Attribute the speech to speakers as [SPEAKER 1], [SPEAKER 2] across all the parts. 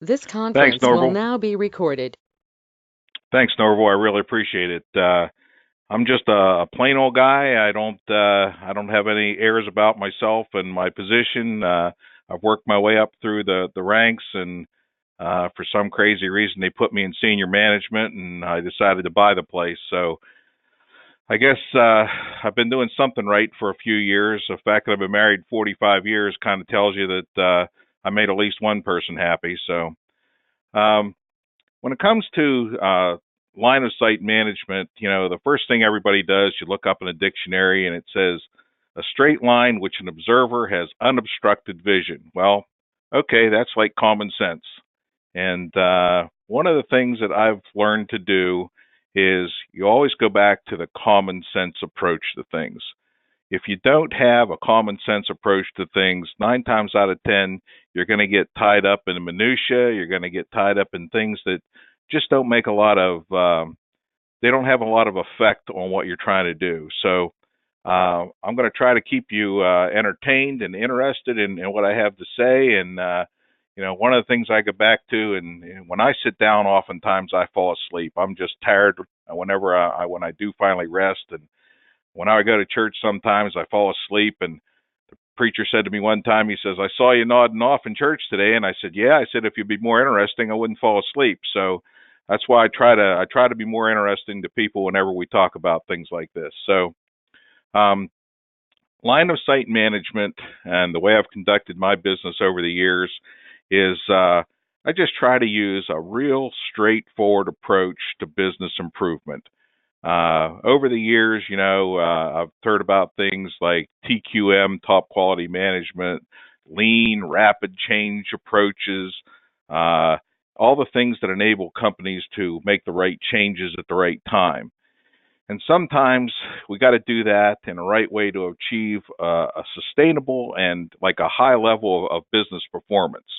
[SPEAKER 1] This
[SPEAKER 2] Thanks,
[SPEAKER 1] conference will
[SPEAKER 2] Norval.
[SPEAKER 1] now be recorded.
[SPEAKER 2] Thanks, Norval. I really appreciate it. I'm just a plain old guy. I don't have any airs about myself and my position. I've worked my way up through the ranks, and for some crazy reason, they put me in senior management, and I decided to buy the place. So I guess I've been doing something right for a few years. The fact that I've been married 45 years kind of tells you that I made at least one person happy. So. Um, when it comes to line of sight management, the first thing everybody does, you look up in a dictionary and it says a straight line which an observer has unobstructed vision. Well, okay, that's like common sense. And one of the things that I've learned to do is you always go back to the common sense approach to things. If you don't have a common sense approach to things, 9 times out of 10, you're going to get tied up in minutia. You're going to get tied up in things that just don't make a lot of, they don't have a lot of effect on what you're trying to do. So I'm going to try to keep you entertained and interested in what I have to say. And, one of the things I go back to, and when I sit down, oftentimes I fall asleep. I'm just tired whenever when I do finally rest. And when I go to church, sometimes I fall asleep. And the preacher said to me one time, he says, "I saw you nodding off in church today." And I said, "Yeah." I said, "If you'd be more interesting, I wouldn't fall asleep." So that's why I try to be more interesting to people whenever we talk about things like this. So um, line of sight management and the way I've conducted my business over the years is I just try to use a real straightforward approach to business improvement. Over the years, I've heard about things like TQM, top quality management, lean, rapid change approaches, uh, all the things that enable companies to make the right changes at the right time. And sometimes we got to do that in the right way to achieve a sustainable and like a high level of business performance.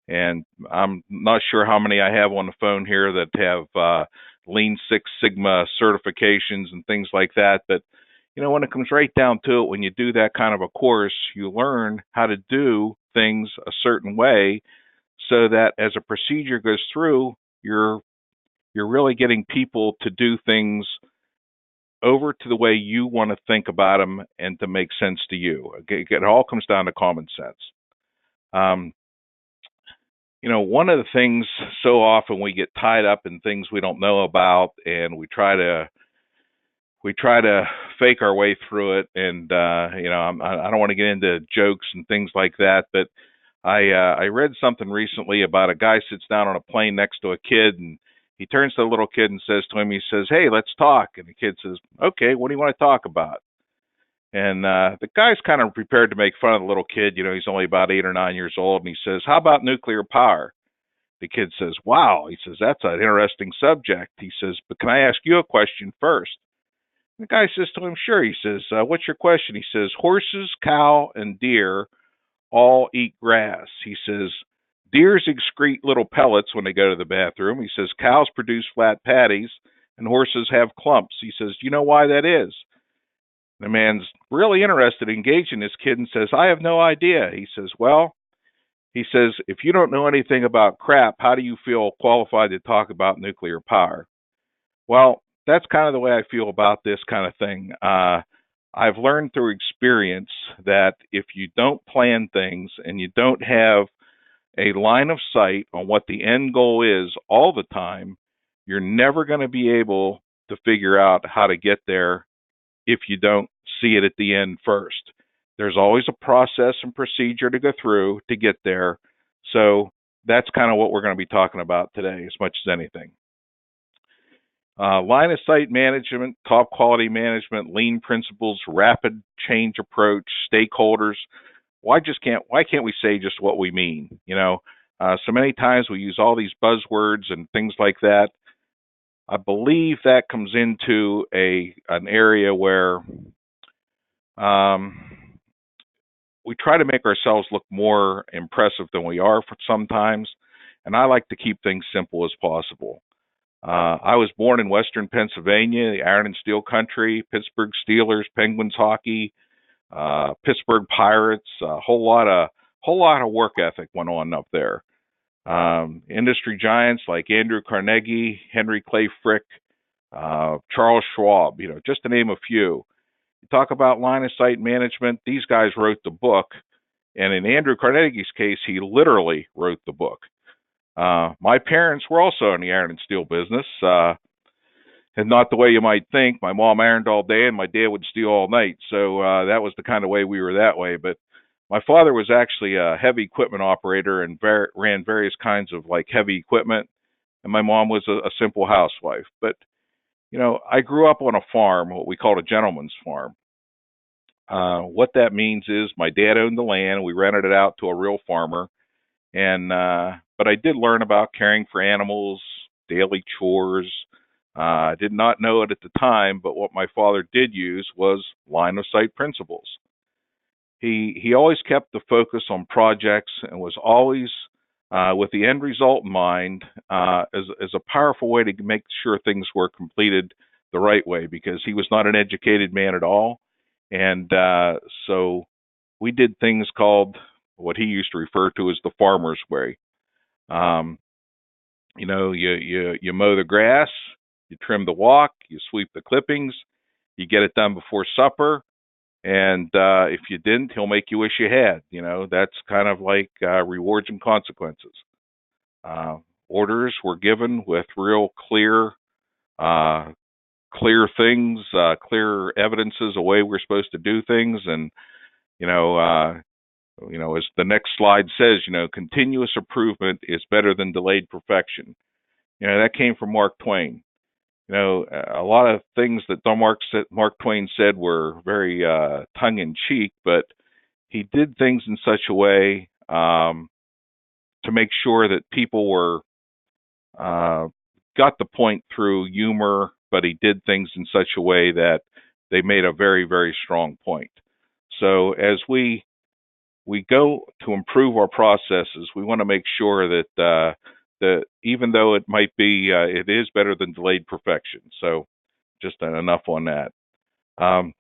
[SPEAKER 2] And I'm not sure how many I have on the phone here that have Lean Six Sigma certifications and things like that. But when it comes right down to it, when you do that kind of a course, you learn how to do things a certain way, so that as a procedure goes through, you're really getting people to do things over to the way you want to think about them and to make sense to you. It all comes down to common sense. Um, one of the things, so often we get tied up in things we don't know about, and we try to fake our way through it. And I don't want to get into jokes and things like that, but I read something recently about a guy sits down on a plane next to a kid, and he turns to the little kid and says to him, he says, "Hey, let's talk." And the kid says, "Okay, what do you want to talk about?" And the guy's kind of prepared to make fun of the little kid. He's only about 8 or 9 years old, and he says, "How about nuclear power?" The kid says, "Wow." He says, "That's an interesting subject." He says, "But can I ask you a question first?" The guy says to him, "Sure." He says, "What's your question?" He says, "Horses, cow, and deer all eat grass." He says, "Deers excrete little pellets when they go to the bathroom." He says, "Cows produce flat patties, and horses have clumps." He says, "Do you know why that is?" The man's really interested, engaging this kid, and says, "I have no idea." He says, "Well," he says, "if you don't know anything about crap, how do you feel qualified to talk about nuclear power?" Well, that's kind of the way I feel about this kind of thing. I've learned through experience that if you don't plan things and you don't have a line of sight on what the end goal is all the time, you're never going to be able to figure out how to get there if you don't see it at the end first. There's always a process and procedure to go through to get there. So that's kind of what we're going to be talking about today, as much as anything. Line of sight management, top quality management, lean principles, rapid change approach, stakeholders. Why can't we say just what we mean? So many times we use all these buzzwords and things like that. I believe that comes into an area where um, we try to make ourselves look more impressive than we are for sometimes, and I like to keep things simple as possible. I was born in Western Pennsylvania, the Iron and Steel country, Pittsburgh Steelers, Penguins hockey, Pittsburgh Pirates. A whole lot of work ethic went on up there. Industry giants like Andrew Carnegie, Henry Clay Frick, Charles Schwab, just to name a few. You talk about line of sight management, these guys wrote the book. And in Andrew Carnegie's case, he literally wrote the book. My parents were also in the iron and steel business, and not the way you might think. My mom ironed all day and my dad would steel all night. So that was the kind of way we were that way. But my father was actually a heavy equipment operator and ran various kinds of like heavy equipment. And my mom was a simple housewife. But, I grew up on a farm, what we called a gentleman's farm. What that means is my dad owned the land. We rented it out to a real farmer. And but I did learn about caring for animals, daily chores. I did not know it at the time, but what my father did use was line of sight principles. He always kept the focus on projects and was always with the end result in mind, as a powerful way to make sure things were completed the right way, because he was not an educated man at all. And so we did things called what he used to refer to as the farmer's way. Um, you mow the grass, you trim the walk, you sweep the clippings, you get it done before supper, and if you didn't, he'll make you wish you had. That's kind of like rewards and consequences. Uh, Orders were given with real uh, clear things, clear evidences of way we're supposed to do things, and you know, uh, as the next slide says, continuous improvement is better than delayed perfection. That came from Mark Twain. A lot of things that Mark Twain said were very tongue in cheek, but he did things in such a way to make sure that people were got the point through humor, but he did things in such a way that they made a very, very strong point. So as we go to improve our processes, we want to make sure that even though it might be, it is better than delayed perfection. So just enough on that. Um,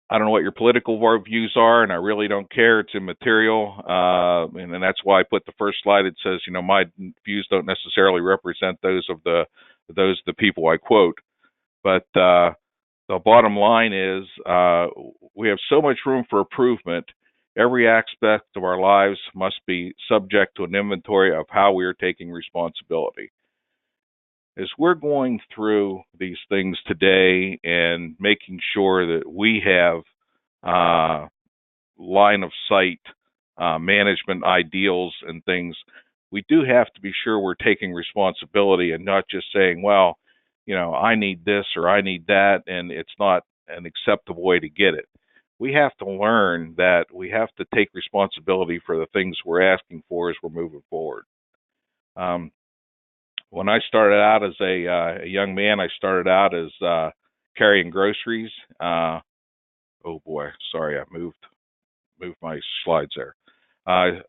[SPEAKER 2] I don't know what your political views are, and I really don't care. It's immaterial, and that's why I put the first slide. It says, my views don't necessarily represent those of the people I quote. But the bottom line is, we have so much room for improvement. Every aspect of our lives must be subject to an inventory of how we are taking responsibility. As we're going through these things today and making sure that we have line of sight management ideals and things, we do have to be sure we're taking responsibility and not just saying, well, I need this or I need that, and it's not an acceptable way to get it. We have to learn that we have to take responsibility for the things we're asking for as we're moving forward. When I started out as a young man, I started out as carrying groceries. Oh boy, sorry, I moved my slides there. I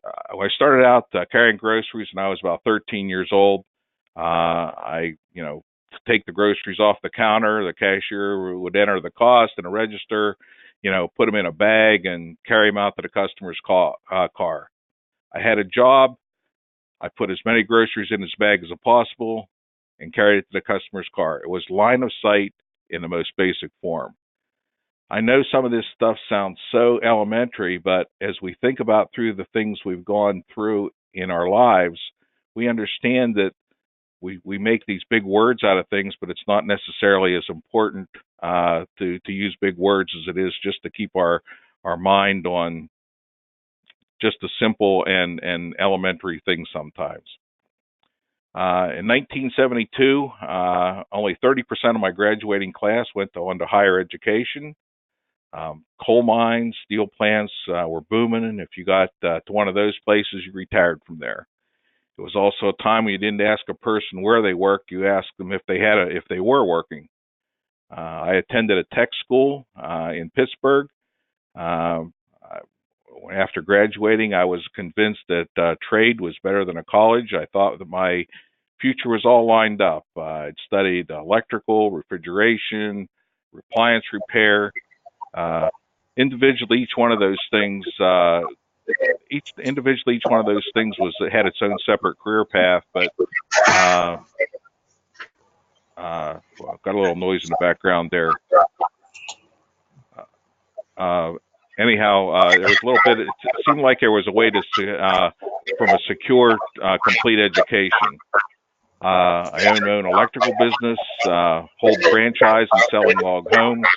[SPEAKER 2] started out carrying groceries when I was about 13 years old. I, take the groceries off the counter. The cashier would enter the cost in a register, put them in a bag and carry them out to the customer's car. I had a job. I put as many groceries in his bag as possible and carried it to the customer's car. It was line of sight in the most basic form. I know some of this stuff sounds so elementary, but as we think about through the things we've gone through in our lives, we understand that we make these big words out of things, but it's not necessarily as important to use big words as it is just to keep our mind on just the simple and elementary things sometimes. In 1972, only 30% of my graduating class went on to higher education. Coal mines, steel plants were booming, and if you got to one of those places, you retired from there. It was also a time when you didn't ask a person where they worked; you asked them if they were working. I attended a tech school in Pittsburgh. After graduating, I was convinced that trade was better than a college. I thought that my future was all lined up. I'd studied electrical, refrigeration, appliance repair. Individually, each one of those things each individually, each one of those things had its own separate career path. But well, got a little noise in the background there. Anyhow, there was a little bit. It seemed like there was a way to from a secure, complete education. I own my own electrical business, hold franchise and selling log homes.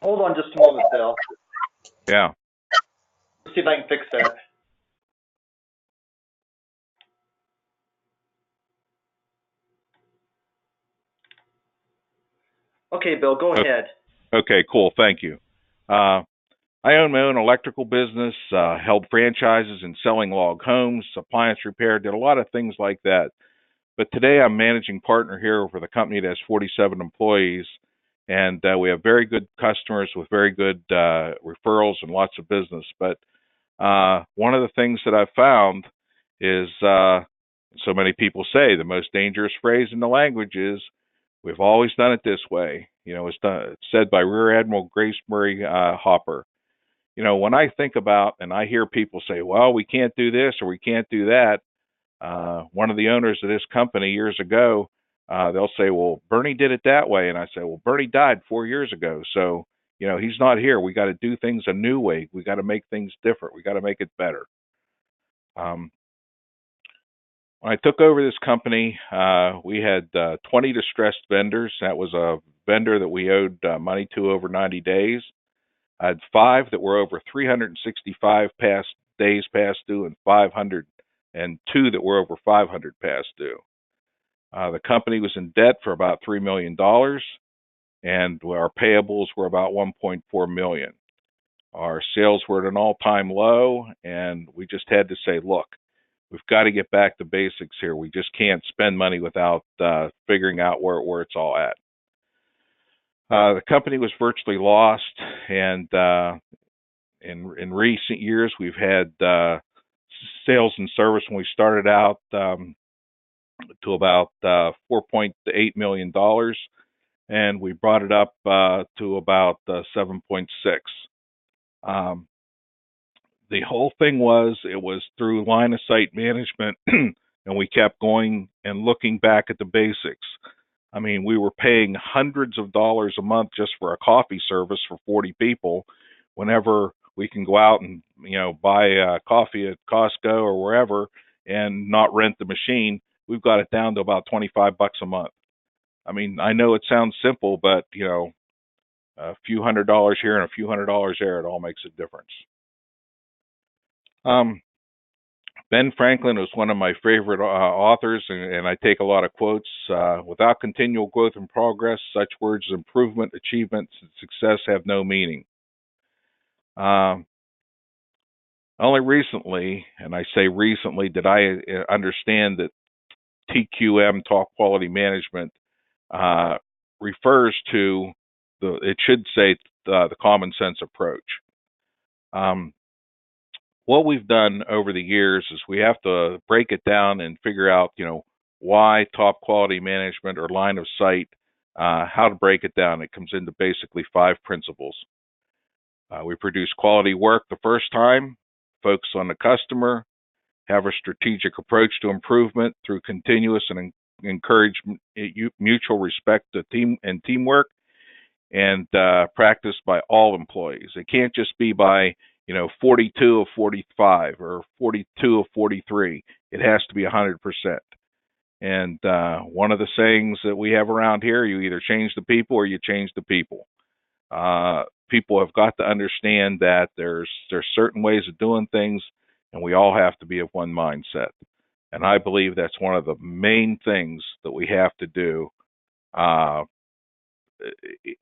[SPEAKER 1] Hold on just a moment, Bill.
[SPEAKER 2] Yeah.
[SPEAKER 1] Let's see if I can fix that. Okay, Bill, go ahead.
[SPEAKER 2] Okay, cool. Thank you. I own my own electrical business, held franchises in selling log homes, appliance repair, did a lot of things like that. But today I'm managing partner here for the company that has 47 employees, and we have very good customers with very good referrals and lots of business. But one of the things that I've found is, so many people say, the most dangerous phrase in the language is, we've always done it this way. It's said by Rear Admiral Grace Murray Hopper. When I think about and I hear people say, well, we can't do this or we can't do that, one of the owners of this company years ago, they'll say, well, Bernie did it that way. And I say, well, Bernie died 4 years ago. So, he's not here. We got to do things a new way. We got to make things different. We got to make it better. When I took over this company, we had 20 distressed vendors. That was a vendor that we owed money to over 90 days. I had 5 that were over 365 days past due, and 502 that were over 500 past due. The company was in debt for about $3 million, and our payables were about $1.4 million. Our sales were at an all-time low, and we just had to say, look, we've got to get back to basics here. We just can't spend money without figuring out where it's all at. The company was virtually lost, and in recent years, we've had sales and service when we started out to about $4.8 million, and we brought it up to about 7.6. The whole thing it was through line of sight management, and we kept going and looking back at the basics. I mean, we were paying hundreds of dollars a month just for a coffee service for 40 people, whenever we can go out and buy coffee at Costco or wherever and not rent the machine. We've got it down to about $25 a month. I mean, I know it sounds simple, but a few $100s here and a few $100s there, it all makes a difference. Ben Franklin is one of my favorite authors, and I take a lot of quotes. Without continual growth and progress, such words as improvement, achievement, and success have no meaning. Only recently, and I say recently, did I understand that TQM, Talk Quality Management, refers to it should say the common sense approach. What we've done over the years is we have to break it down and figure out, why top quality management or line of sight, how to break it down. It comes into basically 5 principles. We produce quality work the first time, focus on the customer, have a strategic approach to improvement through continuous and encourage mutual respect to teamwork, and practiced by all employees. It can't just be by 42 of 45 or 42 of 43. It has to be 100%. And one of the sayings that we have around here, you either change the people or you change the people. People have got to understand that there's certain ways of doing things, and we all have to be of one mindset. And I believe that's one of the main things that we have to do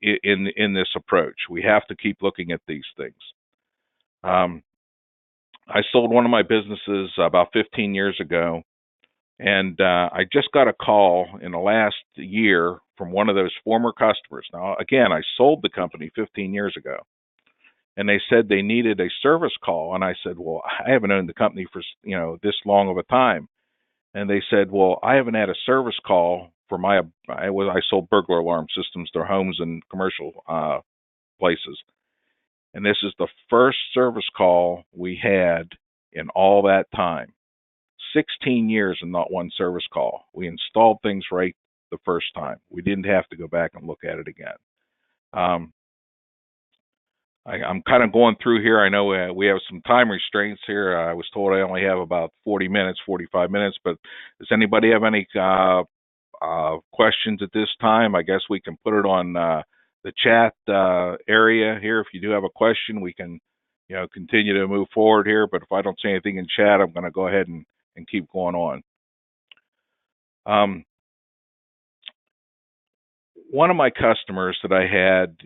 [SPEAKER 2] in this approach. We have to keep looking at these things. I sold one of my businesses about 15 years ago, and I just got a call in the last year from one of those former customers. Now, again, I sold the company 15 years ago, and they said they needed a service call. And I said, well, I haven't owned the company for this long of a time. And they said, well, I haven't had a service call for I sold burglar alarm systems to homes and commercial places. And this is the first service call we had in all that time. 16 years and not one service call. We installed things right the first time. We didn't have to go back and look at it again. I'm kind of going through here. I know we have some time restraints here. I was told I only have about 40 minutes, 45 minutes, but does anybody have any questions at this time? I guess we can put it on the chat area here. If you do have a question, we can, continue to move forward here. But if I don't see anything in chat, I'm going to go ahead and keep going on. One of my customers that I had,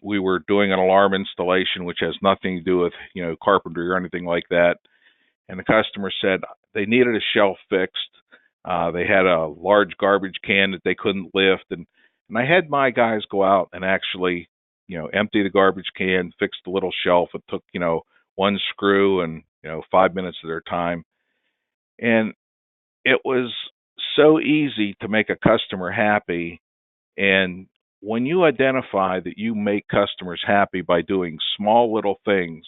[SPEAKER 2] we were doing an alarm installation, which has nothing to do with, carpentry or anything like that. And the customer said they needed a shelf fixed. They had a large garbage can that they couldn't lift. And I had my guys go out and actually, empty the garbage can, fix the little shelf. It took, one screw and, 5 minutes of their time. And it was so easy to make a customer happy. And when you identify that you make customers happy by doing small little things,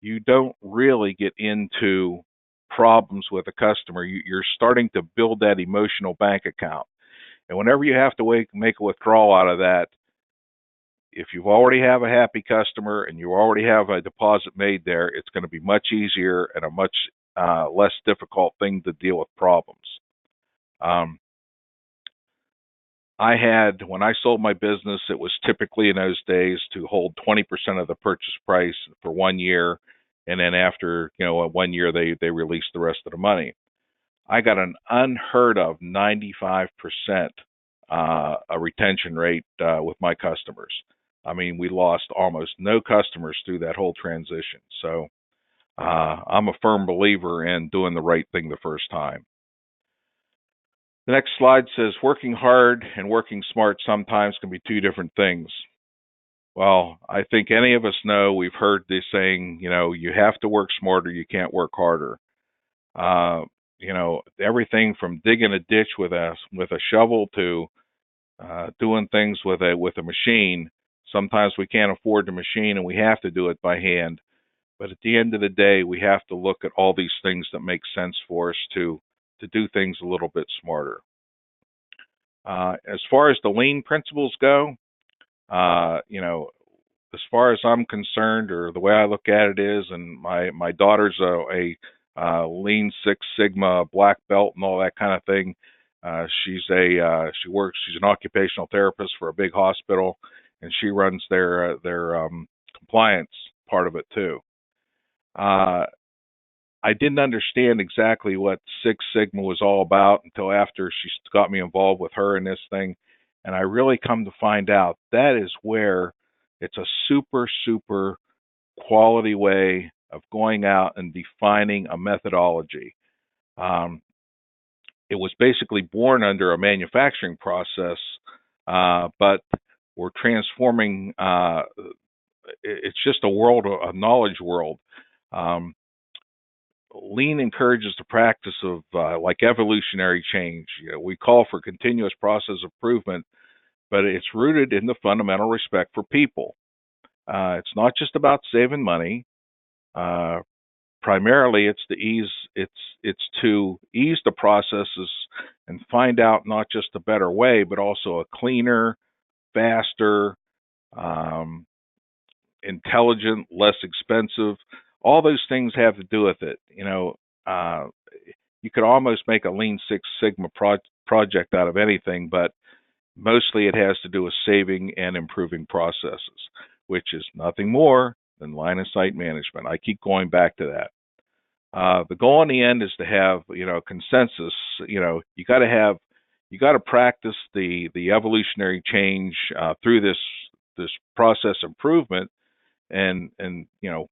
[SPEAKER 2] you don't really get into problems with a customer. You're starting to build that emotional bank account. And whenever you have to make a withdrawal out of that, if you already have a happy customer and you already have a deposit made there, it's going to be much easier and a much less difficult thing to deal with problems. When I sold my business, it was typically in those days to hold 20% of the purchase price for 1 year. And then after, 1 year, they released the rest of the money. I got an unheard of 95% a retention rate with my customers. I mean, we lost almost no customers through that whole transition. So I'm a firm believer in doing the right thing the first time. The next slide says working hard and working smart sometimes can be two different things. Well, I think any of us know, we've heard this saying, you have to work smarter, you can't work harder. Everything from digging a ditch with a shovel to doing things with a machine. Sometimes we can't afford the machine and we have to do it by hand. But at the end of the day, we have to look at all these things that make sense for us to do things a little bit smarter. As far as the lean principles go, as far as I'm concerned, or the way I look at it is, and my daughter's a Lean Six Sigma black belt and all that kind of thing. She's an occupational therapist for a big hospital, and she runs their compliance part of it too. I didn't understand exactly what Six Sigma was all about until after she got me involved with her in this thing. And I really come to find out that is where it's a super, super quality way of going out and defining a methodology. It was basically born under a manufacturing process, but we're transforming. It's just a knowledge world. Lean encourages the practice of like evolutionary change. We call for continuous process improvement, but it's rooted in the fundamental respect for people. It's not just about saving money. Primarily, it's to ease the processes and find out not just a better way, but also a cleaner, faster, intelligent, less expensive. All those things have to do with it. You could almost make a Lean Six Sigma project out of anything, but mostly it has to do with saving and improving processes, which is nothing more than line of sight management. I keep going back to that. The goal in the end is to have, consensus. You got to practice the evolutionary change through this process improvement. And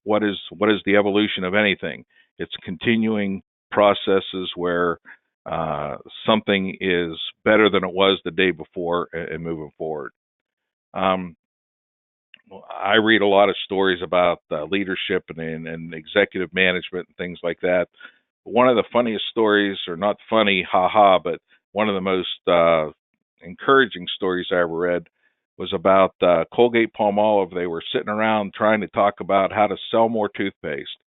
[SPEAKER 2] what is the evolution of anything? It's continuing processes where something is better than it was the day before and moving forward. I read a lot of stories about leadership and executive management and things like that. One of the funniest stories, or not funny, haha, but one of the most encouraging stories I ever read was about Colgate-Palmolive. They were sitting around trying to talk about how to sell more toothpaste.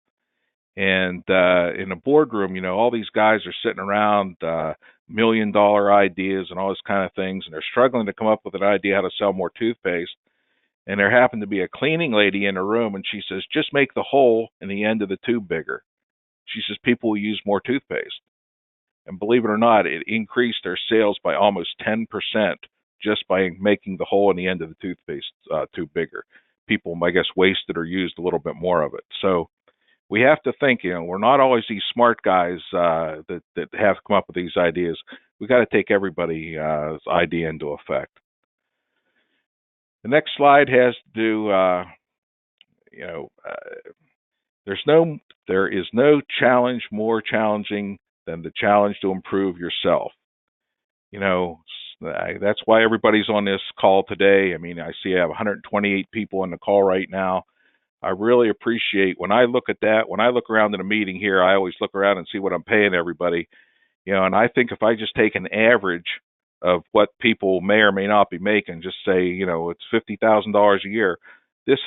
[SPEAKER 2] And in a boardroom, all these guys are sitting around, $1 million ideas and all this kind of things, and they're struggling to come up with an idea how to sell more toothpaste. And there happened to be a cleaning lady in the room, and she says, just make the hole in the end of the tube bigger. She says, people will use more toothpaste. And believe it or not, it increased their sales by almost 10% just by making the hole in the end of the toothpaste tube bigger. People, I guess, wasted or used a little bit more of it. So we have to think, we're not always these smart guys that have come up with these ideas. We got to take everybody's idea into effect. The next slide has to do, there is no challenge more challenging than the challenge to improve yourself. That's why everybody's on this call today. I mean, I see I have 128 people on the call right now. I really appreciate when I look at that. When I look around in a meeting here, I always look around and see what I'm paying everybody. And I think if I just take an average of what people may or may not be making, just say, it's $50,000 a year. This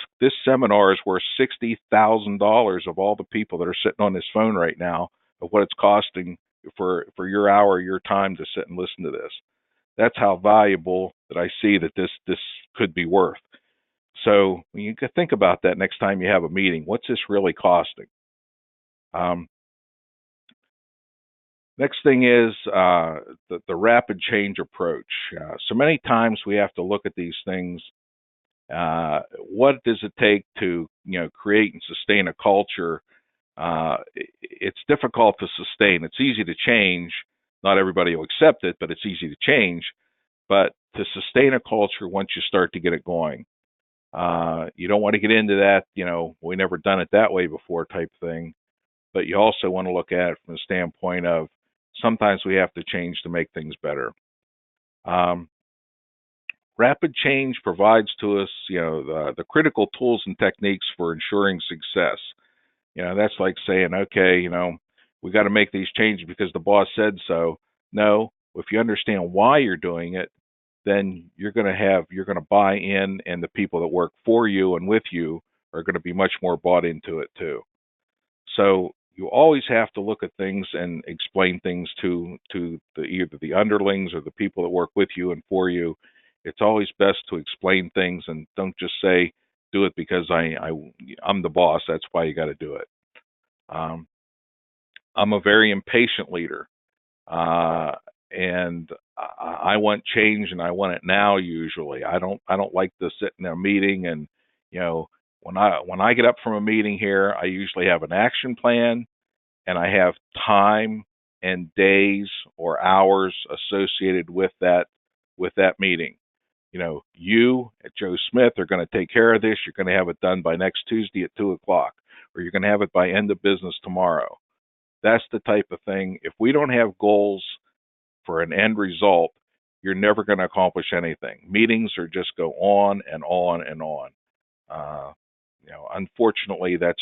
[SPEAKER 2] seminar is worth $60,000 of all the people that are sitting on this phone right now, of what it's costing for your hour, your time to sit and listen to this. That's how valuable that I see that this could be worth. So when you think about that next time you have a meeting, what's this really costing? Next thing is the rapid change approach. So many times we have to look at these things. What does it take to create and sustain a culture? It's difficult to sustain. It's easy to change. Not everybody will accept it, but it's easy to change. But to sustain a culture, once you start to get it going, you don't want to get into that, we never done it that way before type thing. But you also want to look at it from the standpoint of sometimes we have to change to make things better. Rapid change provides to us, the critical tools and techniques for ensuring success. That's like saying, okay, we got to make these changes because the boss said so. No, if you understand why you're doing it, then you're going to buy in, and the people that work for you and with you are going to be much more bought into it too. So you always have to look at things and explain things to either the underlings or the people that work with you and for you. It's always best to explain things, and don't just say, do it because I'm the boss, that's why you got to do it. I'm a very impatient leader, and I want change, and I want it now. Usually, I don't like to sit in a meeting and when I get up from a meeting here, I usually have an action plan, and I have time and days or hours associated with that meeting. You at Joe Smith are going to take care of this. You're going to have it done by next Tuesday at 2:00, or you're going to have it by end of business tomorrow. That's the type of thing. If we don't have goals for an end result, you're never going to accomplish anything. Meetings are just go on and on and on. Unfortunately, that's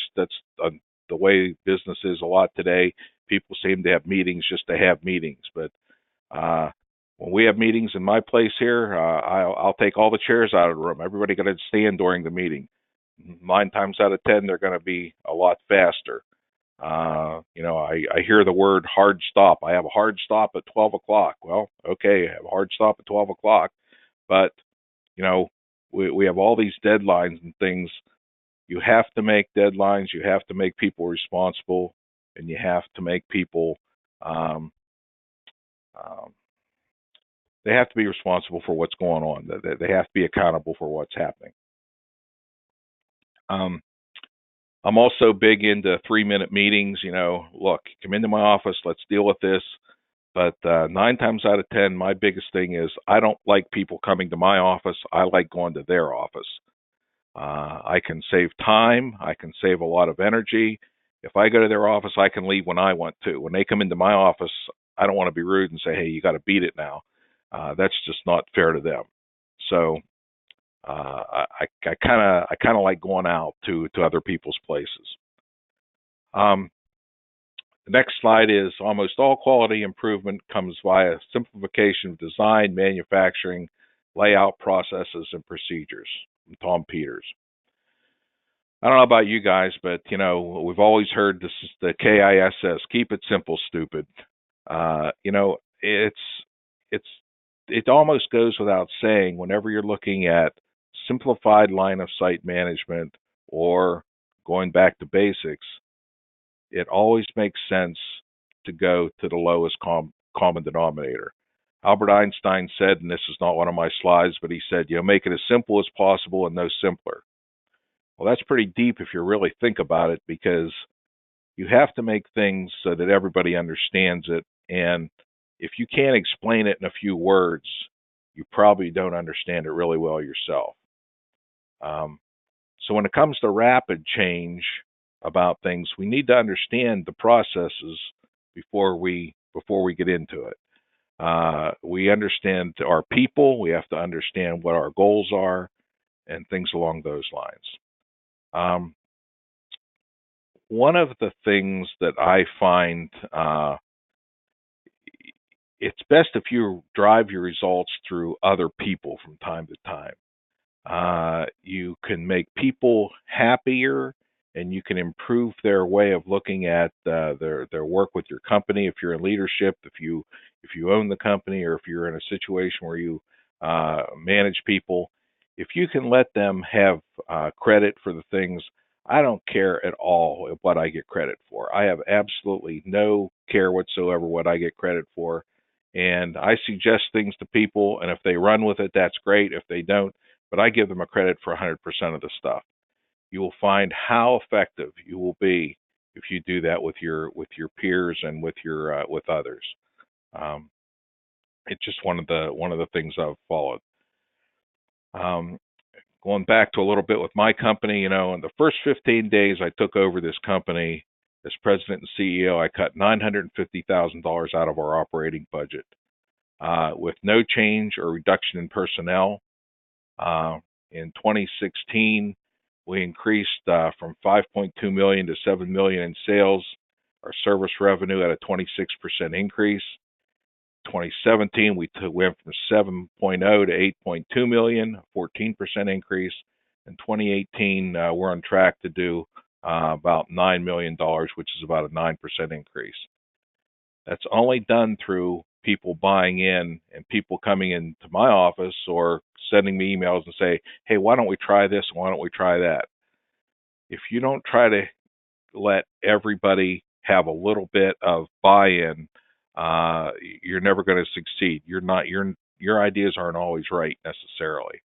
[SPEAKER 2] the way business is a lot today. People seem to have meetings just to have meetings, but when we have meetings in my place here, I'll take all the chairs out of the room. Everybody got to stand during the meeting. 9 times out of 10, they're going to be a lot faster. I hear the word hard stop. I have a hard stop at 12:00. Well, okay, I have a hard stop at 12:00, but we have all these deadlines and things. You have to make deadlines. You have to make people responsible, and you have to make people they have to be responsible for what's going on. They have to be accountable for what's happening. I'm also big into 3-minute meetings. Look, come into my office, let's deal with this. But 9 times out of 10, my biggest thing is I don't like people coming to my office. I like going to their office. I can save time. I can save a lot of energy. If I go to their office, I can leave when I want to. When they come into my office, I don't want to be rude and say, hey, you got to beat it now. That's just not fair to them. So I kind of like going out to other people's places. The next slide is almost all quality improvement comes via simplification of design, manufacturing, layout, processes, and procedures. From Tom Peters. I don't know about you guys, but we've always heard this is the KISS, keep it simple, stupid. It's it almost goes without saying whenever you're looking at simplified line of sight management or going back to basics, it always makes sense to go to the lowest common denominator. Albert Einstein said, and this is not one of my slides, but he said, make it as simple as possible and no simpler. Well, that's pretty deep if you really think about it, because you have to make things so that everybody understands it. And if you can't explain it in a few words, you probably don't understand it really well yourself. So when it comes to rapid change about things, we need to understand the processes before we get into it. We understand our people. We have to understand what our goals are and things along those lines. One of the things that I find it's best if you drive your results through other people from time to time. You can make people happier, and you can improve their way of looking at their work with your company. If you're in leadership, if you own the company, or if you're in a situation where you manage people, if you can let them have credit for the things. I don't care at all what I get credit for. I have absolutely no care whatsoever what I get credit for. And I suggest things to people, and if they run with it, that's great. If they don't, but I give them a credit for 100% of the stuff. You will find how effective you will be if you do that with your peers and with others. It's just one of the things I've followed. Going back to a little bit with my company, in the first 15 days I took over this company as president and CEO, I cut $950,000 out of our operating budget with no change or reduction in personnel. In 2016, we increased from 5.2 million to 7 million in sales. Our service revenue at a 26% increase. 2017, we went from 7.0 to 8.2 million, 14% increase. In 2018, we're on track to do about $9 million, which is about a 9% increase. That's only done through people buying in and people coming into my office or sending me emails and say, hey, why don't we try this? Why don't we try that? If you don't try to let everybody have a little bit of buy-in, you're never going to succeed. Your ideas aren't always right necessarily.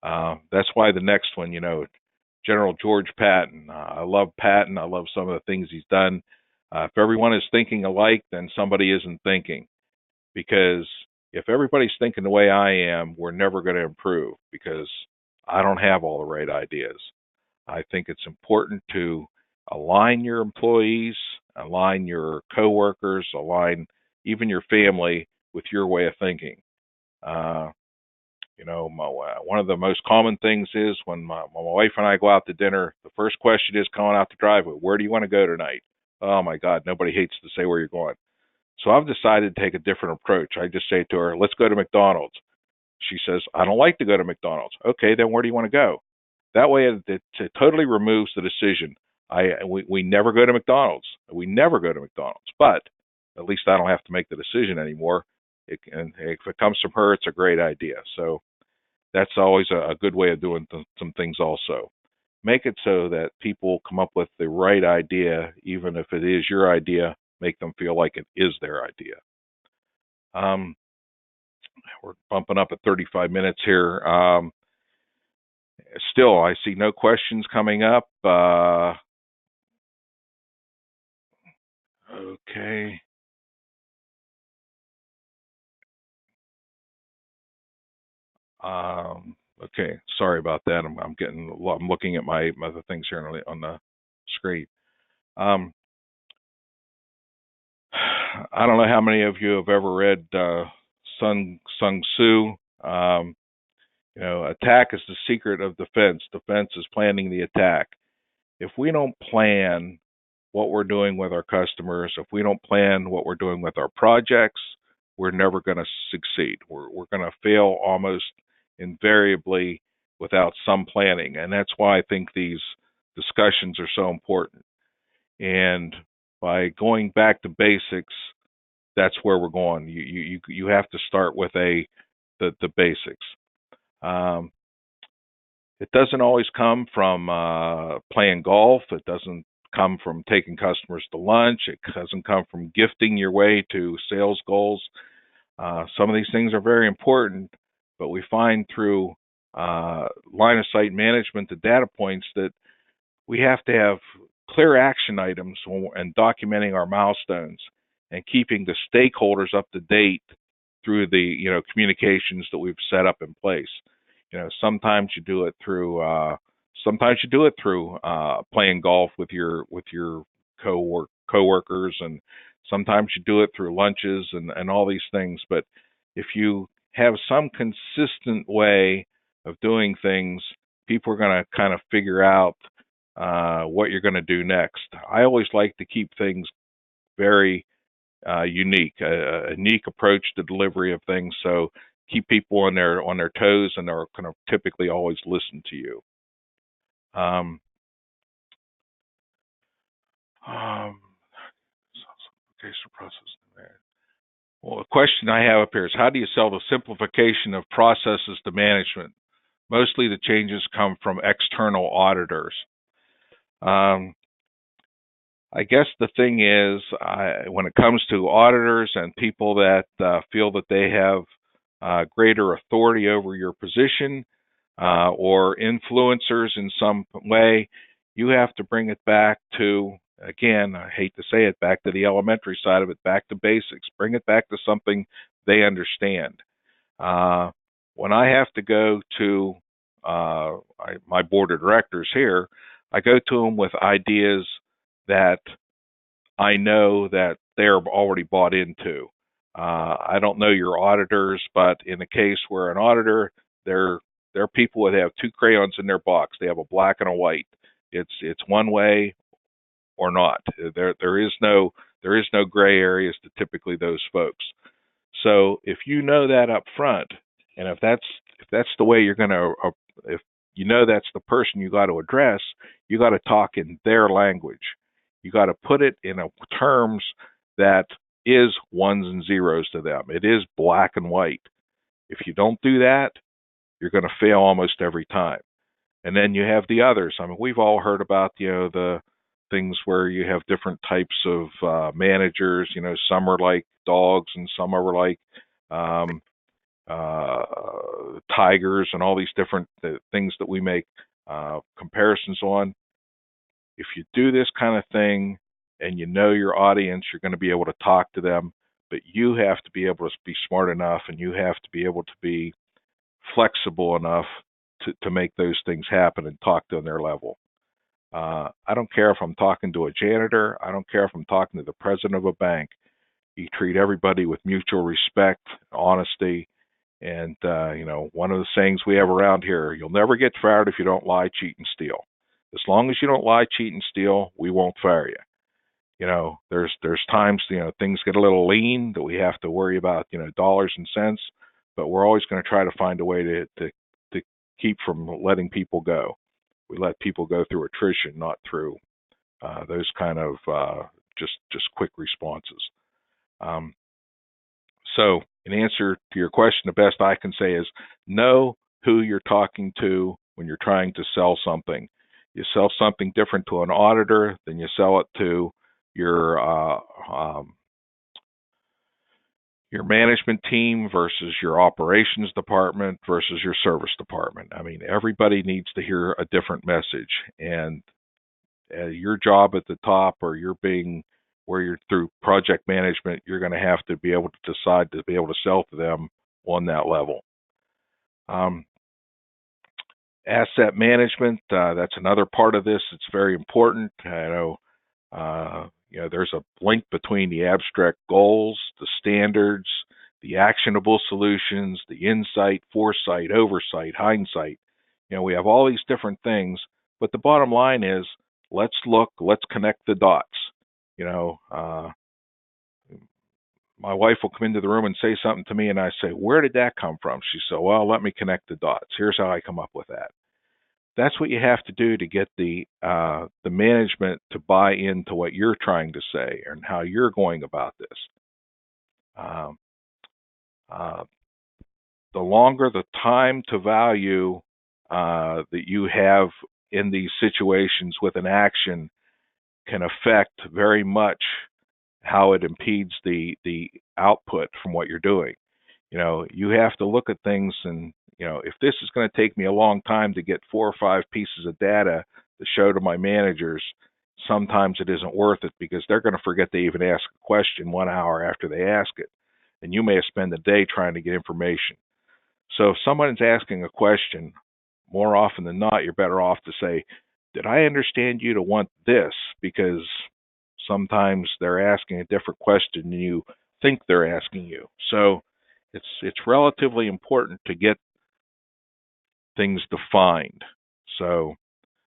[SPEAKER 2] That's why the next one, General George Patton. I love Patton. I love some of the things he's done. If everyone is thinking alike, then somebody isn't thinking. Because if everybody's thinking the way I am, we're never going to improve, because I don't have all the right ideas. I think it's important to align your employees, align your coworkers, align even your family with your way of thinking. One of the most common things is when my wife and I go out to dinner, the first question is coming out the driveway, where do you want to go tonight? Oh my God, nobody hates to say where you're going. So I've decided to take a different approach. I just say to her, let's go to McDonald's. She says, I don't like to go to McDonald's. Okay, then where do you want to go? That way it totally removes the decision. We never go to McDonald's. We never go to McDonald's. But at least I don't have to make the decision anymore. And if it comes from her, it's a great idea. So that's always a good way of doing some things also. Make it so that people come up with the right idea, even if it is your idea. Make them feel like it is their idea. We're bumping up at 35 minutes here. Still, I see no questions coming up. Okay. Okay. Sorry about that. I'm looking at my other things here on the screen. I don't know how many of you have ever read Sun Tzu. Attack is the secret of defense. Defense is planning the attack. If we don't plan what we're doing with our customers, if we don't plan what we're doing with our projects, we're never going to succeed. We're going to fail almost invariably without some planning, and that's why I think these discussions are so important. And by going back to basics, that's where we're going. You have to start with the basics. Um, it doesn't always come from playing golf. It doesn't come from taking customers to lunch. It doesn't come from gifting your way to sales goals. Some of these things are very important, but we find through line of sight management, the data points, that we have to have clear action items and documenting our milestones and keeping the stakeholders up to date through the communications that we've set up in place. Sometimes you do it through playing golf with your coworkers, and sometimes you do it through lunches and all these things. But if you have some consistent way of doing things, people are going to kind of figure out what you're going to do next. I always like to keep things very unique, a unique approach to delivery of things. So keep people on their toes, and they're going to typically always listen to you. Well, a question I have up here is, how do you sell the simplification of processes to management? Mostly the changes come from external auditors. I guess the thing is, when it comes to auditors and people that feel that they have greater authority over your position or influencers in some way, you have to bring it back to, again, I hate to say it, back to the elementary side of it, back to basics. Bring it back to something they understand. When I have to go to my board of directors here, I go to them with ideas that I know that they're already bought into. I don't know your auditors, but in the case where an auditor, they're people that have two crayons in their box. They have a black and a white. It's one way or not. There is no gray areas to typically those folks. So if you know that up front, and if that's the way you're going to, if you know that's the person you got to address, you got to talk in their language. You got to put it in terms that is ones and zeros to them. It is black and white. If you don't do that, you're going to fail almost every time. And then you have the others. I mean, we've all heard about the things where you have different types of managers. Some are like dogs, and some are like tigers, and all these different things that we make comparisons on. If you do this kind of thing and you know your audience, you're going to be able to talk to them, but you have to be able to be smart enough, and you have to be able to be flexible enough to make those things happen and talk to their level. I don't care if I'm talking to a janitor. I don't care if I'm talking to the president of a bank. You treat everybody with mutual respect, honesty, and one of the sayings we have around here: you'll never get fired if you don't lie, cheat, and steal. As long as you don't lie, cheat, and steal, we won't fire you. There's times things get a little lean that we have to worry about dollars and cents, but we're always going to try to find a way to keep from letting people go. We let people go through attrition, not through those kind of just quick responses. So, in answer to your question, the best I can say is know who you're talking to when you're trying to sell something. You sell something different to an auditor than you sell it to your management team versus your operations department versus your service department. I mean, everybody needs to hear a different message, and your job at the top, or where you're through project management, you're going to have to be able to decide to be able to sell to them on that level. Asset management, that's another part of this. It's very important. I know, there's a link between the abstract goals, the standards, the actionable solutions, the insight, foresight, oversight, hindsight. We have all these different things, but the bottom line is, let's connect the dots. my wife will come into the room and say something to me, and I say, "Where did that come from?" She said, "Well, let me connect the dots. Here's how I come up with that." That's what you have to do to get the management to buy into what you're trying to say and how you're going about this. Um, uh, the longer the time to value that you have in these situations with an action can affect very much how it impedes the output from what you're doing. You have to look at things and, if this is going to take me a long time to get 4 or 5 pieces of data to show to my managers, sometimes it isn't worth it because they're going to forget they even ask a question 1 hour after they ask it. And you may have spent a day trying to get information. So if someone's asking a question, more often than not, you're better off to say, did I understand you to want this? Because sometimes they're asking a different question than you think they're asking you. So it's relatively important to get things defined. So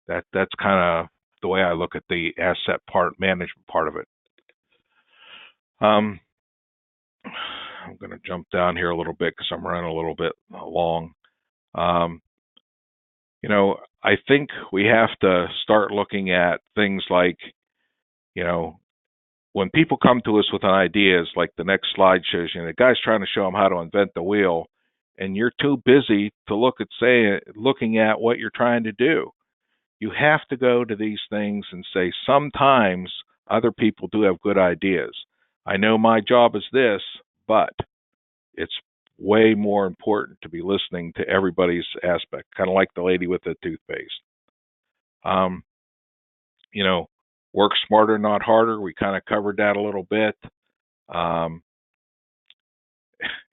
[SPEAKER 2] that's kind of the way I look at the asset management part of it. I'm going to jump down here a little bit because I'm running a little bit long. I think we have to start looking at things like, when people come to us with an idea, it's like the next slide shows you, the guy's trying to show them how to invent the wheel, and you're too busy to looking at what you're trying to do. You have to go to these things and say, sometimes other people do have good ideas. I know my job is this, but it's way more important to be listening to everybody's aspect, kind of like the lady with the toothpaste. Work smarter, not harder. We kind of covered that a little bit.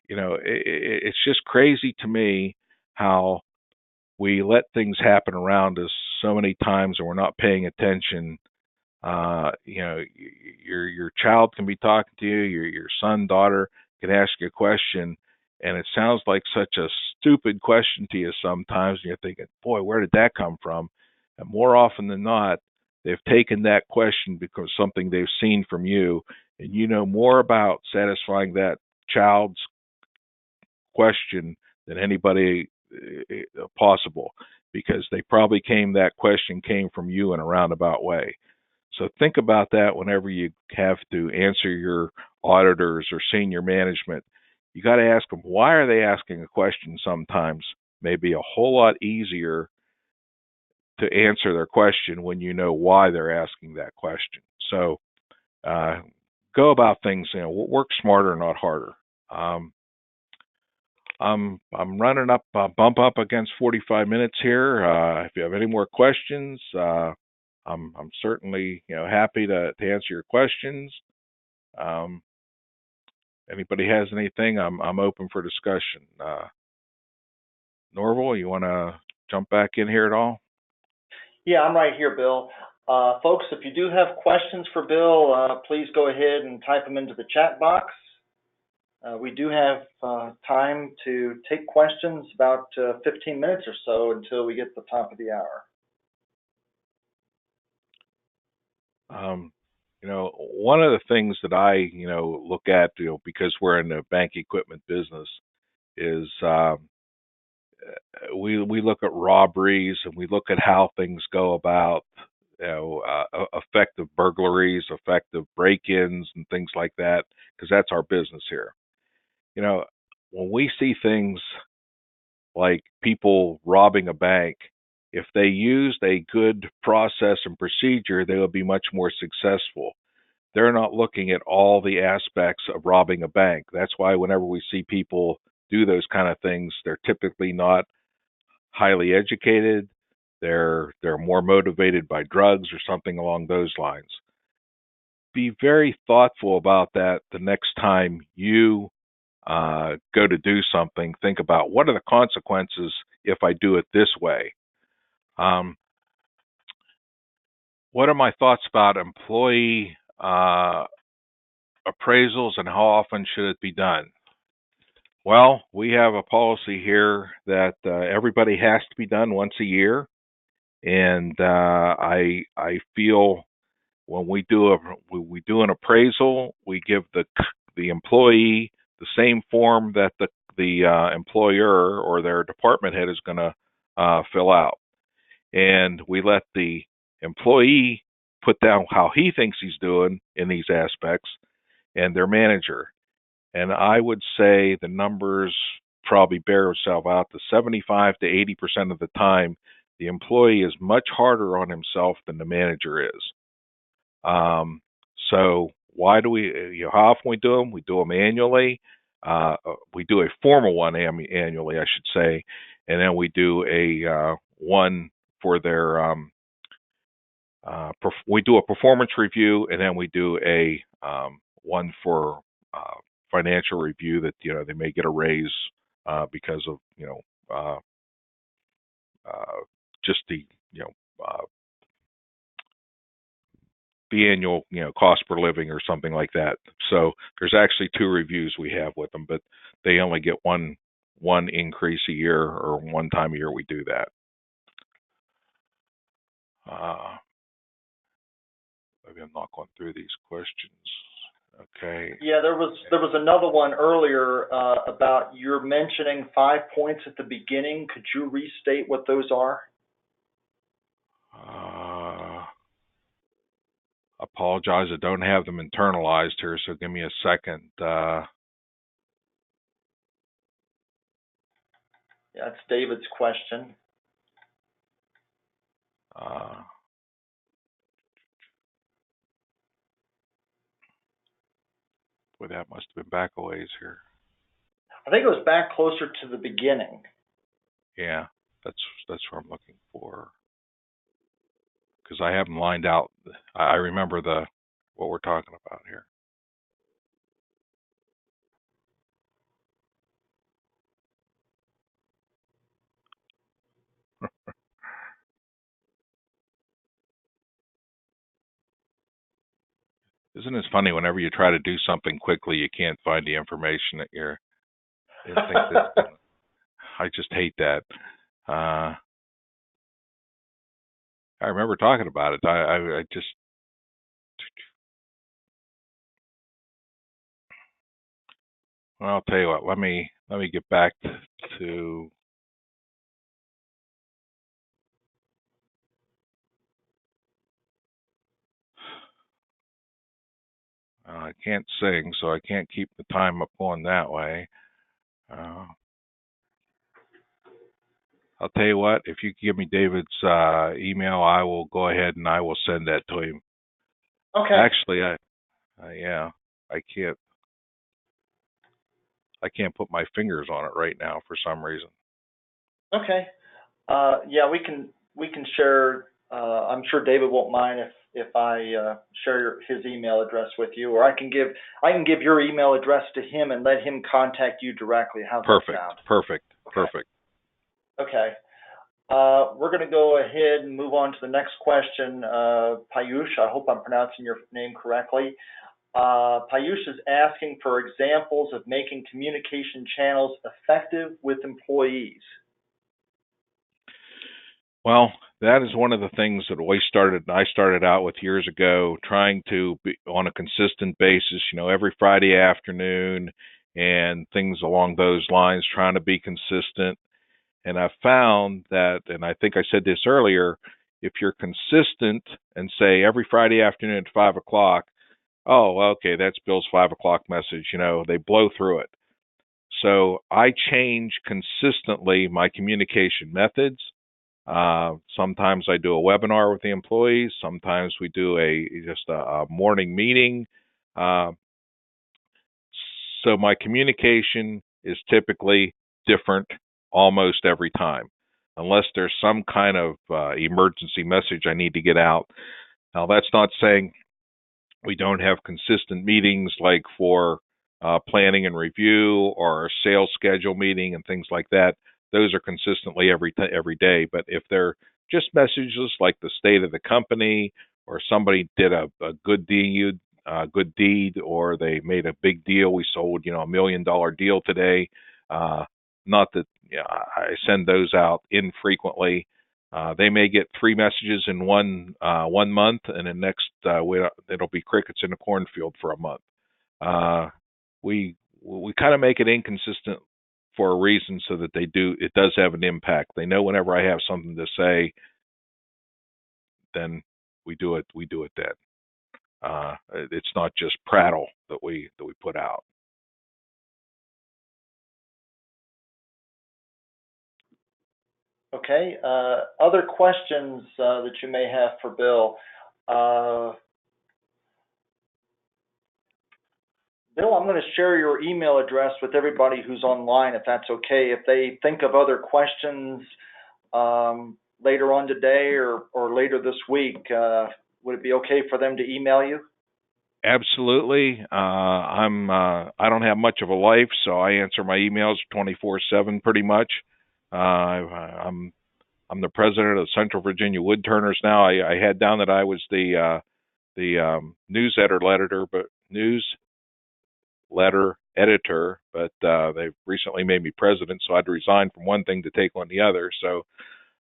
[SPEAKER 2] It's just crazy to me how we let things happen around us so many times and we're not paying attention. Your child can be talking to you, your son, daughter can ask you a question, and it sounds like such a stupid question to you sometimes, and you're thinking, boy, where did that come from? And more often than not, they've taken that question because something they've seen from you, and you know more about satisfying that child's question than anybody possible, because that question came from you in a roundabout way. So think about that whenever you have to answer your auditors or senior management. You got to ask them, why are they asking a question sometimes? Maybe a whole lot easier to answer their question when you know why they're asking that question. So go about things, work smarter, not harder. I'm running up, bump up against 45 minutes here. If you have any more questions, I'm certainly happy to answer your questions. Anybody has anything, I'm open for discussion. Norval, you want to jump back in here at all?
[SPEAKER 1] Yeah, I'm right here, Bill. Folks, if you do have questions for Bill, please go ahead and type them into the chat box. We do have time to take questions, about 15 minutes or so until we get to the top of the hour.
[SPEAKER 2] One of the things that I, look at, because we're in the bank equipment business, is we look at robberies and we look at how things go about, effective burglaries, effective break-ins, and things like that, because that's our business here. When we see things like people robbing a bank, if they used a good process and procedure, they would be much more successful. They're not looking at all the aspects of robbing a bank. That's why whenever we see people do those kind of things, they're typically not highly educated. They're more motivated by drugs or something along those lines. Be very thoughtful about that the next time you go to do something. Think about, what are the consequences if I do it this way? What are my thoughts about employee appraisals and how often should it be done? Well, we have a policy here that everybody has to be done once a year, and I feel when we do an appraisal, we give the the employee the same form that the employer or their department head is going to fill out, and we let the employee put down how he thinks he's doing in these aspects, and their manager. And I would say the numbers probably bear itself out to 75 to 80% of the time, the employee is much harder on himself than the manager is. So why do we, how often we do them? We do them annually. We do a formal one annually, I should say, and then we do a one for their, we do a performance review, and then we do a one for financial review that they may get a raise because of just the annual cost per living or something like that. So there's actually two reviews we have with them, but they only get one increase a year, or one time a year we do that. Maybe I'm not going through these questions. Okay.
[SPEAKER 1] Yeah, there was another one earlier about you're mentioning 5 points at the beginning. Could you restate what those are?
[SPEAKER 2] Apologize, I don't have them internalized here, so give me a second.
[SPEAKER 1] Yeah, it's David's question.
[SPEAKER 2] Boy, that must have been back a ways here.
[SPEAKER 1] I think it was back closer to the beginning.
[SPEAKER 2] Yeah, that's what I'm looking for, because I have them lined out. I remember what we're talking about here. Isn't it funny, whenever you try to do something quickly, you can't find the information that you're I just hate that. I remember talking about it. I just, well, I'll tell you what, let me get back to I can't sing, so I can't keep the time up going that way. I'll tell you what, if you give me David's email, I will go ahead and I will send that to him.
[SPEAKER 1] Okay.
[SPEAKER 2] Actually, I can't put my fingers on it right now for some reason.
[SPEAKER 1] Okay. Yeah, we can share. I'm sure David won't mind if I share his email address with you, or I can give your email address to him and let him contact you directly. How's that sound?
[SPEAKER 2] Perfect.
[SPEAKER 1] Okay. We're going to go ahead and move on to the next question. Payush, I hope I'm pronouncing your name correctly. Payush is asking for examples of making communication channels effective with employees.
[SPEAKER 2] Well, that is one of the things that I started out with years ago, trying to be on a consistent basis, every Friday afternoon and things along those lines, trying to be consistent. And I found that, and I think I said this earlier, if you're consistent and say every Friday afternoon at 5 o'clock, oh, okay, that's Bill's 5 o'clock message, they blow through it. So I change consistently my communication methods. Sometimes I do a webinar with the employees. Sometimes we do just a morning meeting. So my communication is typically different almost every time, unless there's some kind of emergency message I need to get out. Now, that's not saying we don't have consistent meetings like for planning and review or sales schedule meeting and things like that. Those are consistently every day. But if they're just messages like the state of the company, or somebody did a good deed, or they made a big deal, we sold $1 million deal today. Not that I send those out infrequently. They may get 3 messages in one month, and then next it'll be crickets in a cornfield for a month. we kind of make it inconsistent for a reason, so that it does have an impact. They know whenever I have something to say, then we do it then. It's not just prattle that we put out.
[SPEAKER 1] Okay. Other questions that you may have for Bill? Bill, I'm going to share your email address with everybody who's online, if that's okay. If they think of other questions later on today or later this week, would it be okay for them to email you?
[SPEAKER 2] Absolutely. I don't have much of a life, so I answer my emails 24/7 pretty much. I'm the president of the Central Virginia Woodturners now. I had down that I was the newsletter editor, but they've recently made me president, so I had to resign from one thing to take on the other. So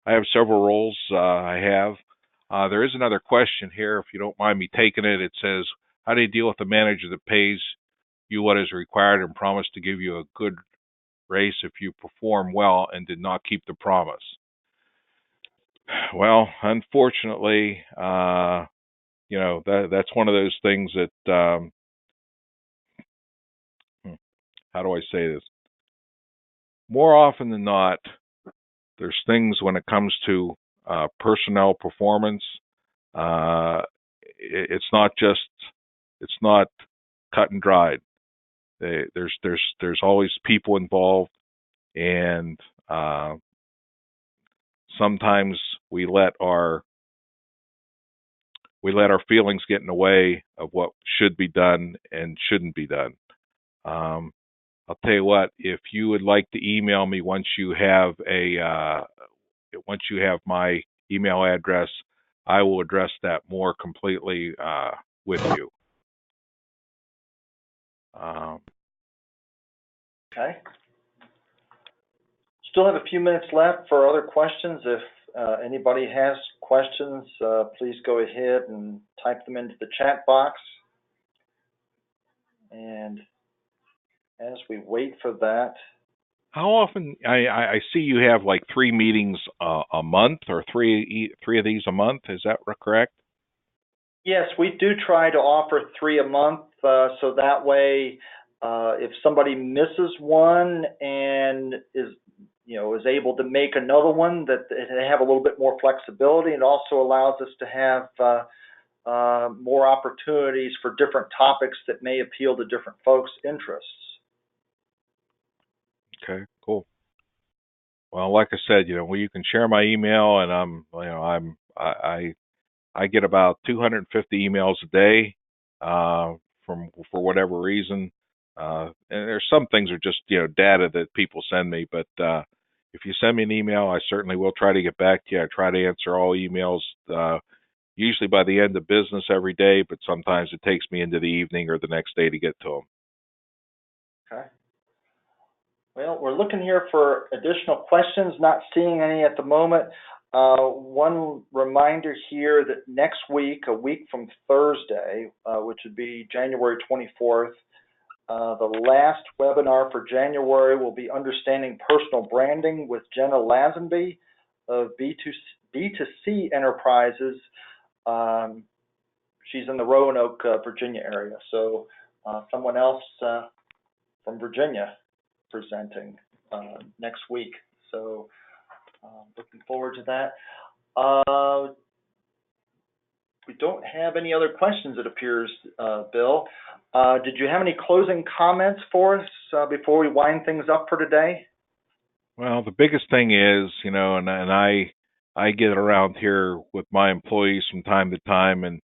[SPEAKER 2] I have several roles. There is another question here, if you don't mind me taking it. It says, how do you deal with a manager that pays you what is required and promised to give you a good raise if you perform well and did not keep the promise? Well, unfortunately, that's one of those things that, how do I say this? More often than not, there's things when it comes to personnel performance. It's not cut and dried. There's always people involved, and sometimes we let our feelings get in the way of what should be done and shouldn't be done. I'll tell you what, if you would like to email me once you have my email address, I will address that more completely with you.
[SPEAKER 1] Okay. Still have a few minutes left for other questions. If anybody has questions, please go ahead and type them into the chat box. And as we wait for that.
[SPEAKER 2] How often, I see you have like 3 meetings a month, or three of these a month, is that correct?
[SPEAKER 1] Yes, we do try to offer 3 a month, so that way if somebody misses one and is able to make another one, that they have a little bit more flexibility. It also allows us to have more opportunities for different topics that may appeal to different folks' interests.
[SPEAKER 2] Okay, cool. Well, like I said, you can share my email, and I get about 250 emails a day for whatever reason. And there's some things are just data that people send me, but if you send me an email, I certainly will try to get back to you. I try to answer all emails usually by the end of business every day, but sometimes it takes me into the evening or the next day to get to them.
[SPEAKER 1] Okay. Well, we're looking here for additional questions, not seeing any at the moment. One reminder here that next week, a week from Thursday, which would be January 24th, the last webinar for January will be Understanding Personal Branding with Jenna Lazenby of B2C Enterprises. She's in the Roanoke, Virginia area. So someone else from Virginia presenting next week. So looking forward to that. We don't have any other questions, it appears, Bill. Did you have any closing comments for us before we wind things up for today?
[SPEAKER 2] Well, the biggest thing is, and I get around here with my employees from time to time, and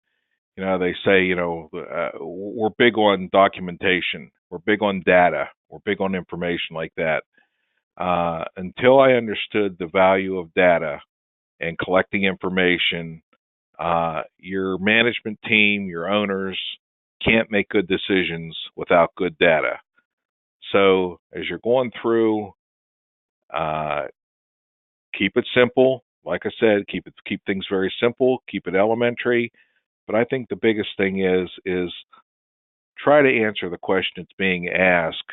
[SPEAKER 2] they say, we're big on documentation, we're big on data, we're big on information like that. Until I understood the value of data and collecting information, your management team, your owners can't make good decisions without good data. So as you're going through, keep it simple. Like I said, keep things very simple, keep it elementary. But I think the biggest thing is try to answer the question that's being asked.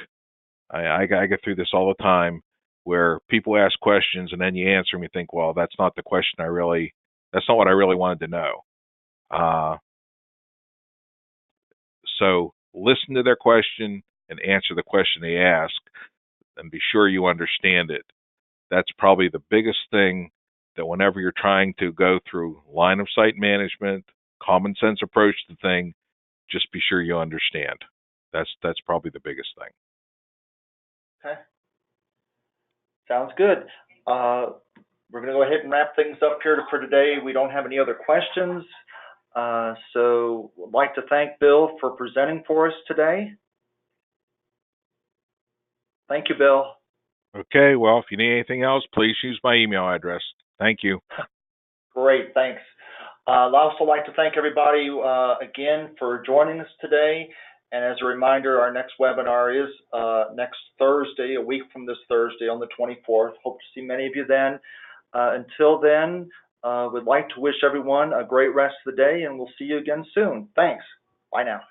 [SPEAKER 2] I get through this all the time, where people ask questions and then you answer them, you think, well, that's not the question that's not what I really wanted to know. So listen to their question and answer the question they ask, and be sure you understand it. That's probably the biggest thing, that whenever you're trying to go through line of sight management, common sense approach to the thing, just be sure you understand. That's probably the biggest thing.
[SPEAKER 1] Okay. Sounds good. We're going to go ahead and wrap things up here for today. We don't have any other questions. So I'd like to thank Bill for presenting for us today. Thank you, Bill.
[SPEAKER 2] Okay, well, if you need anything else, please use my email address. Thank you.
[SPEAKER 1] Great, thanks. I'd also like to thank everybody again for joining us today. And as a reminder, our next webinar is next Thursday, a week from this Thursday on the 24th. Hope to see many of you then. Until then, we'd like to wish everyone a great rest of the day, and we'll see you again soon. Thanks. Bye now.